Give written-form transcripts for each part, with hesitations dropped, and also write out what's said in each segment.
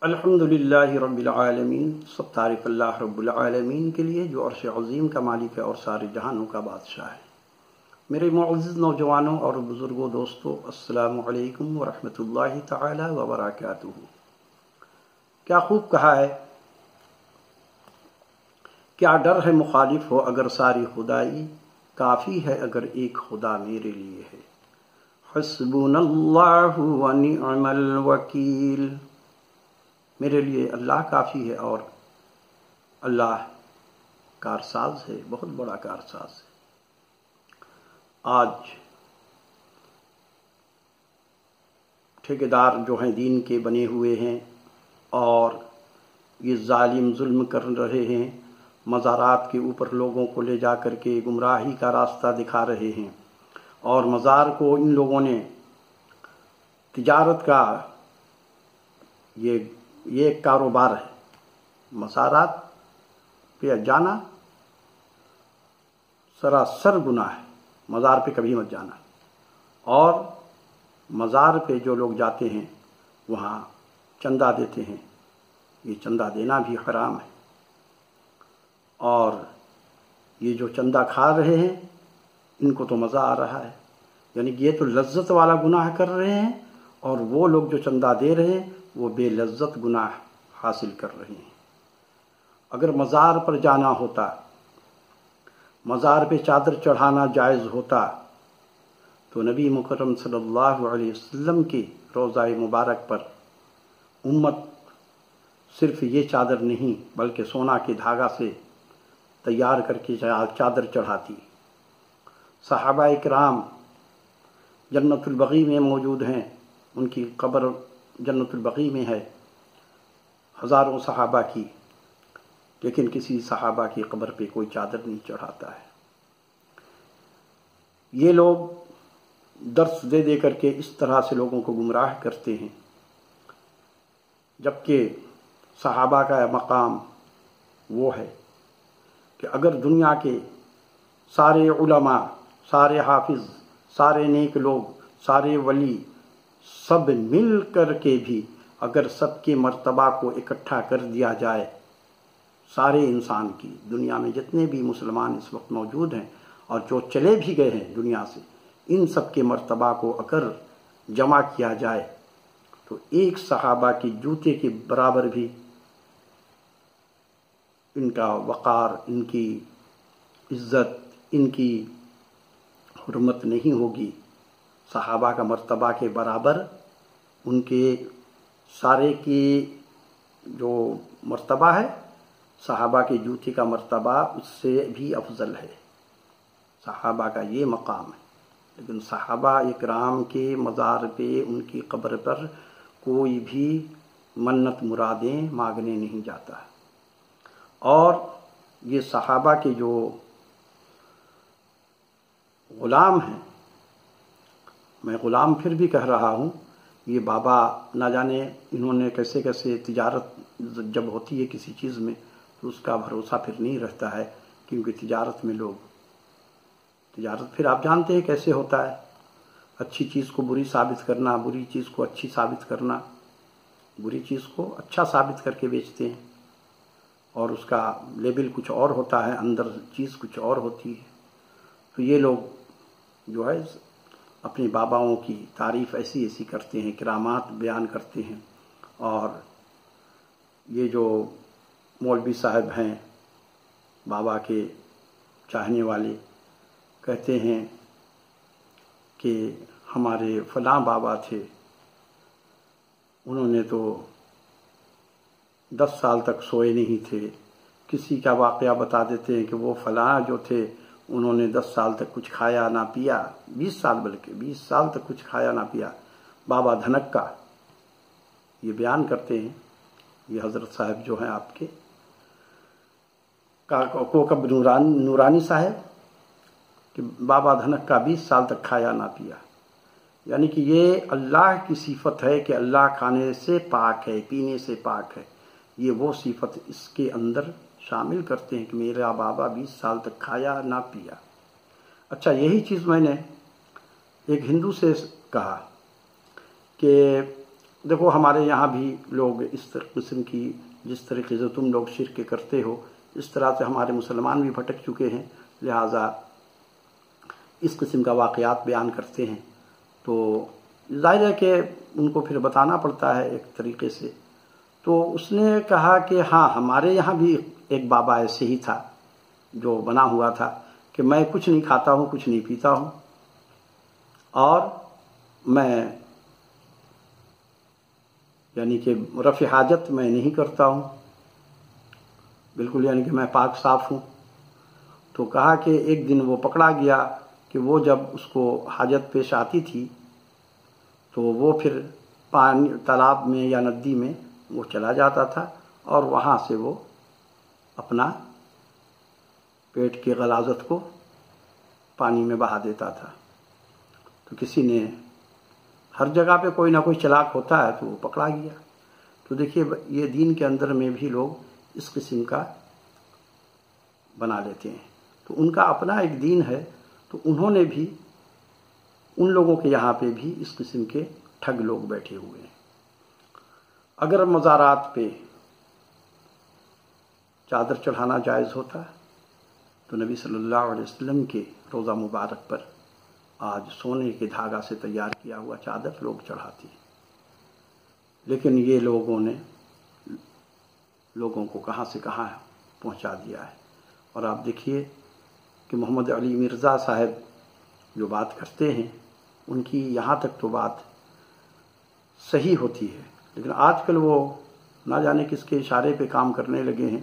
الحمدللہ رب العالمین، سب تعریف اللہ رب العالمین کے لیے جو عرش عظیم کا مالک ہے اور سارے جہانوں کا بادشاہ ہے۔ میرے معزز نوجوانوں اور بزرگوں دوستوں، السلام علیکم ورحمۃ اللہ تعالی وبرکاتہ۔ کیا خوب کہا ہے، کیا ڈر ہے مخالف ہو اگر ساری خدائی، کافی ہے اگر ایک خدا میرے لیے ہے۔ حسبنا اللہ ونعم الوکیل، میرے لیے اللہ کافی ہے اور اللہ کارساز ہے، بہت بڑا کارساز ہے۔ آج ٹھیکیدار جو ہیں دین کے بنے ہوئے ہیں اور یہ ظالم ظلم کر رہے ہیں، مزارات کے اوپر لوگوں کو لے جا کر کے گمراہی کا راستہ دکھا رہے ہیں، اور مزار کو ان لوگوں نے تجارت کا یہ ایک کاروبار ہے۔ مزارات پہ جانا سراسر گناہ ہے، مزار پہ کبھی مت جانا، اور مزار پہ جو لوگ جاتے ہیں وہاں چندہ دیتے ہیں، یہ چندہ دینا بھی حرام ہے، اور یہ جو چندہ کھا رہے ہیں ان کو تو مزہ آ رہا ہے، یعنی کہ یہ تو لذت والا گناہ کر رہے ہیں، اور وہ لوگ جو چندہ دے رہے ہیں وہ بے لذت گناہ حاصل کر رہے ہیں۔ اگر مزار پر جانا ہوتا، مزار پہ چادر چڑھانا جائز ہوتا، تو نبی مکرم صلی اللہ علیہ وسلم کے روضہ مبارک پر امت صرف یہ چادر نہیں بلکہ سونا کے دھاگا سے تیار کر کے چادر چڑھاتی۔ صحابہ اکرام جنت البقیع میں موجود ہیں، ان کی قبر جنت البقیع میں ہے، ہزاروں صحابہ کی، لیکن کسی صحابہ کی قبر پہ کوئی چادر نہیں چڑھاتا ہے۔ یہ لوگ درس دے دے کر کے اس طرح سے لوگوں کو گمراہ کرتے ہیں، جبکہ صحابہ کا مقام وہ ہے کہ اگر دنیا کے سارے علماء، سارے حافظ، سارے نیک لوگ، سارے ولی سب مل کر کے بھی اگر سب کے مرتبہ کو اکٹھا کر دیا جائے، سارے انسان کی، دنیا میں جتنے بھی مسلمان اس وقت موجود ہیں اور جو چلے بھی گئے ہیں دنیا سے، ان سب کے مرتبہ کو اگر جمع کیا جائے تو ایک صحابہ کی جوتے کے برابر بھی ان کا وقار، ان کی عزت، ان کی حرمت نہیں ہوگی۔ صحابہ کا مرتبہ کے برابر ان کے سارے کی جو مرتبہ ہے، صحابہ کے جوتے کا مرتبہ اس سے بھی افضل ہے، صحابہ کا یہ مقام ہے۔ لیکن صحابہ اکرام کے مزار پہ، ان کی قبر پر کوئی بھی منت مرادیں مانگنے نہیں جاتا، اور یہ صحابہ کے جو غلام ہیں، میں غلام پھر بھی کہہ رہا ہوں، یہ بابا نہ جانے انہوں نے کیسے کیسے، تجارت جب ہوتی ہے کسی چیز میں تو اس کا بھروسہ پھر نہیں رہتا ہے، کیونکہ تجارت میں لوگ، تجارت پھر آپ جانتے ہیں کیسے ہوتا ہے، اچھی چیز کو بری ثابت کرنا، بری چیز کو اچھی ثابت کرنا، بری چیز کو اچھا ثابت کر کے بیچتے ہیں، اور اس کا لیبل کچھ اور ہوتا ہے، اندر چیز کچھ اور ہوتی ہے۔ تو یہ لوگ جو ہے اپنے باباؤں کی تعریف ایسی ایسی کرتے ہیں، کرامات بیان کرتے ہیں، اور یہ جو مولوی صاحب ہیں بابا کے چاہنے والے، کہتے ہیں کہ ہمارے فلاں بابا تھے، انہوں نے تو 10 سال تک سوئے نہیں تھے۔ کسی کا واقعہ بتا دیتے ہیں کہ وہ فلاں جو تھے انہوں نے 10 سال تک کچھ کھایا نہ پیا، 20 سال، بلکہ 20 سال تک کچھ کھایا نہ پیا۔ بابا دھنک کا یہ بیان کرتے ہیں، یہ حضرت صاحب جو ہیں آپ کے کوکب نورانی صاحب، کہ بابا دھنک کا 20 سال تک کھایا نہ پیا، یعنی کہ یہ اللہ کی صفت ہے کہ اللہ کھانے سے پاک ہے، پینے سے پاک ہے، یہ وہ صفت اس کے اندر شامل کرتے ہیں کہ میرا بابا 20 سال تک کھایا نہ پیا۔ اچھا، یہی چیز میں نے ایک ہندو سے کہا کہ دیکھو ہمارے یہاں بھی لوگ اس قسم کی جس طریقے سے تم لوگ شرک کرتے ہو اس طرح سے ہمارے مسلمان بھی بھٹک چکے ہیں، لہٰذا اس قسم کا واقعات بیان کرتے ہیں تو ظاہر ہے کہ ان کو پھر بتانا پڑتا ہے ایک طریقے سے۔ تو اس نے کہا کہ ہاں ہمارے یہاں بھی ایک بابا ایسے ہی تھا جو بنا ہوا تھا کہ میں کچھ نہیں کھاتا ہوں، کچھ نہیں پیتا ہوں، اور میں یعنی کہ رفع حاجت میں نہیں کرتا ہوں، بالکل یعنی کہ میں پاک صاف ہوں۔ تو کہا کہ ایک دن وہ پکڑا گیا کہ وہ جب اس کو حاجت پیش آتی تھی تو وہ پھر پانی تالاب میں یا ندی میں وہ چلا جاتا تھا اور وہاں سے وہ اپنا پیٹ کی غلاظت کو پانی میں بہا دیتا تھا۔ تو کسی نے ہر جگہ پہ کوئی نہ کوئی چلاک ہوتا ہے تو وہ پکڑا گیا۔ تو دیکھیے یہ دین کے اندر میں بھی لوگ اس قسم کا بنا لیتے ہیں، تو ان کا اپنا ایک دین ہے، تو انہوں نے بھی ان لوگوں کے یہاں پہ بھی اس قسم کے ٹھگ لوگ بیٹھے ہوئے ہیں۔ اگر مزارات پہ چادر چڑھانا جائز ہوتا تو نبی صلی اللہ علیہ وسلم کے روضہ مبارک پر آج سونے کے دھاگا سے تیار کیا ہوا چادر لوگ چڑھاتے ہیں، لیکن یہ لوگوں نے لوگوں کو کہاں سے کہاں پہنچا دیا ہے۔ اور آپ دیکھیے کہ محمد علی مرزا صاحب جو بات کرتے ہیں ان کی یہاں تک تو بات صحیح ہوتی ہے، لیکن آج کل وہ نہ جانے کس کے اشارے پہ کام کرنے لگے ہیں،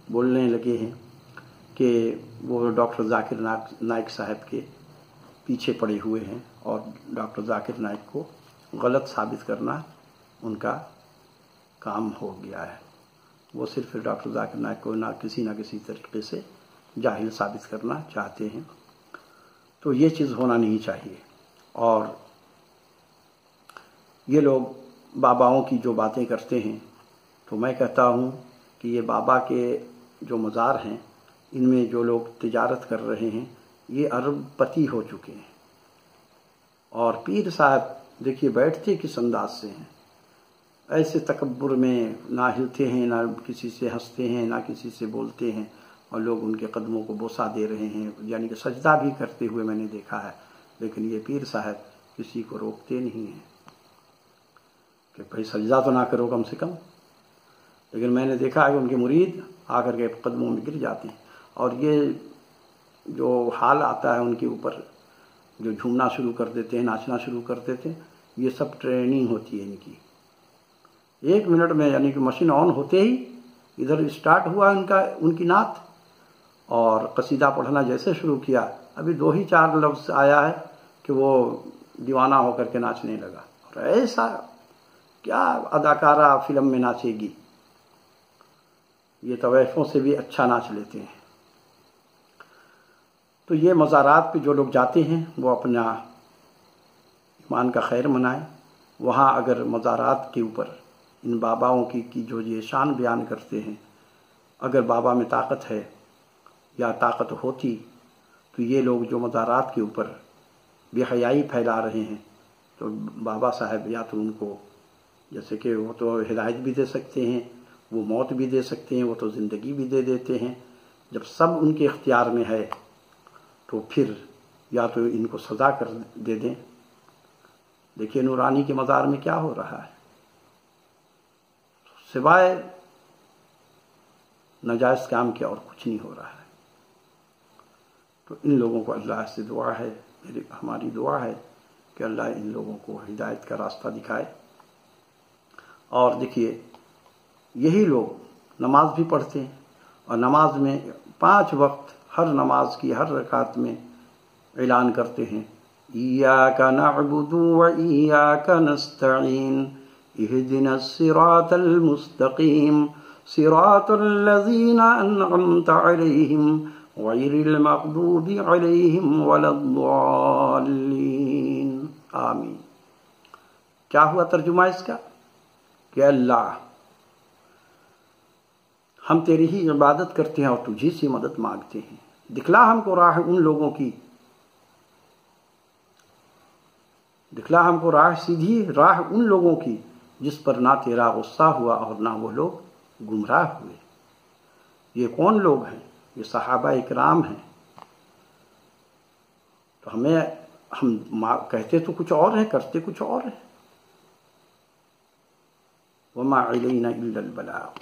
بولنے لگے ہیں کہ وہ ڈاکٹر ذاکر نائک صاحب کے پیچھے پڑے ہوئے ہیں اور ڈاکٹر ذاکر نائک کو غلط ثابت کرنا ان کا کام ہو گیا ہے۔ وہ صرف ڈاکٹر ذاکر نائک کو نہ کسی طریقے سے جاہل ثابت کرنا چاہتے ہیں، تو یہ چیز ہونا نہیں چاہیے۔ اور یہ لوگ باباؤں کی جو باتیں کرتے ہیں تو میں کہتا ہوں کہ یہ بابا کے جو مزار ہیں ان میں جو لوگ تجارت کر رہے ہیں یہ ارب پتی ہو چکے ہیں، اور پیر صاحب دیکھیے بیٹھتے کس انداز سے ہیں، ایسے تکبر میں نہ ہلتے ہیں، نہ کسی سے ہنستے ہیں، نہ کسی سے بولتے ہیں، اور لوگ ان کے قدموں کو بوسہ دے رہے ہیں، یعنی کہ سجدہ بھی کرتے ہوئے میں نے دیکھا ہے، لیکن یہ پیر صاحب کسی کو روکتے نہیں ہیں کہ بھائی سجدہ تو نہ کرو کم سے کم، لیکن میں نے دیکھا ہے کہ ان کے مرید آ کر کے قدموں میں گر جاتے ہیں، اور یہ جو حال آتا ہے ان کے اوپر، جو جھومنا شروع کر دیتے ہیں، ناچنا شروع کر دیتے ہیں، یہ سب ٹریننگ ہوتی ہے ان کی۔ 1 منٹ میں یعنی کہ مشین آن ہوتے ہی ادھر اسٹارٹ ہوا ان کی نعت، اور قصیدہ پڑھنا جیسے شروع کیا ابھی 2 ہی 4 لفظ آیا ہے کہ وہ دیوانہ ہو کر کے ناچنے لگا، اور ایسا کیا اداکارہ فلم میں ناچے گی، یہ طوائفوں سے بھی اچھا ناچ لیتے ہیں۔ تو یہ مزارات پہ جو لوگ جاتے ہیں وہ اپنا ایمان کا خیر منائیں۔ وہاں اگر مزارات کے اوپر ان باباؤں کی جو یہ شان بیان کرتے ہیں، اگر بابا میں طاقت ہے یا طاقت ہوتی تو یہ لوگ جو مزارات کے اوپر بے حیائی پھیلا رہے ہیں تو بابا صاحب یا تو ان کو جیسے کہ وہ تو ہدایت بھی دے سکتے ہیں، وہ موت بھی دے سکتے ہیں، وہ تو زندگی بھی دے دیتے ہیں۔ جب سب ان کے اختیار میں ہے تو پھر یا تو ان کو سزا کر دے دیں۔ دیکھیے نورانی کے مزار میں کیا ہو رہا ہے، سوائے ناجائز کام کے اور کچھ نہیں ہو رہا ہے۔ تو ان لوگوں کو اللہ سے دعا ہے، ہماری دعا ہے کہ اللہ ان لوگوں کو ہدایت کا راستہ دکھائے۔ اور دیکھیے یہی لوگ نماز بھی پڑھتے ہیں، اور نماز میں 5 وقت ہر نماز کی ہر رکعت میں اعلان کرتے ہیں ایاک نعبد و ایاک نستعین اہدنا الصراط المستقیم صراط الذین انعمت علیہم غیر المغضوب علیہم ولا الضالین۔ آمین۔ کیا ہوا ترجمہ اس کا کہ اللہ ہم تیری ہی عبادت کرتے ہیں اور تجھی سے مدد مانگتے ہیں، دکھلا ہم کو راہ ان لوگوں کی، دکھلا ہم کو راہ سیدھی راہ ان لوگوں کی جس پر نہ تیرا غصہ ہوا اور نہ وہ لوگ گمراہ ہوئے۔ یہ کون لوگ ہیں؟ یہ صحابہ اکرام ہیں۔ تو ہم کہتے تو کچھ اور ہیں، کرتے کچھ اور ہیں۔ وما علینا الا البلاغ۔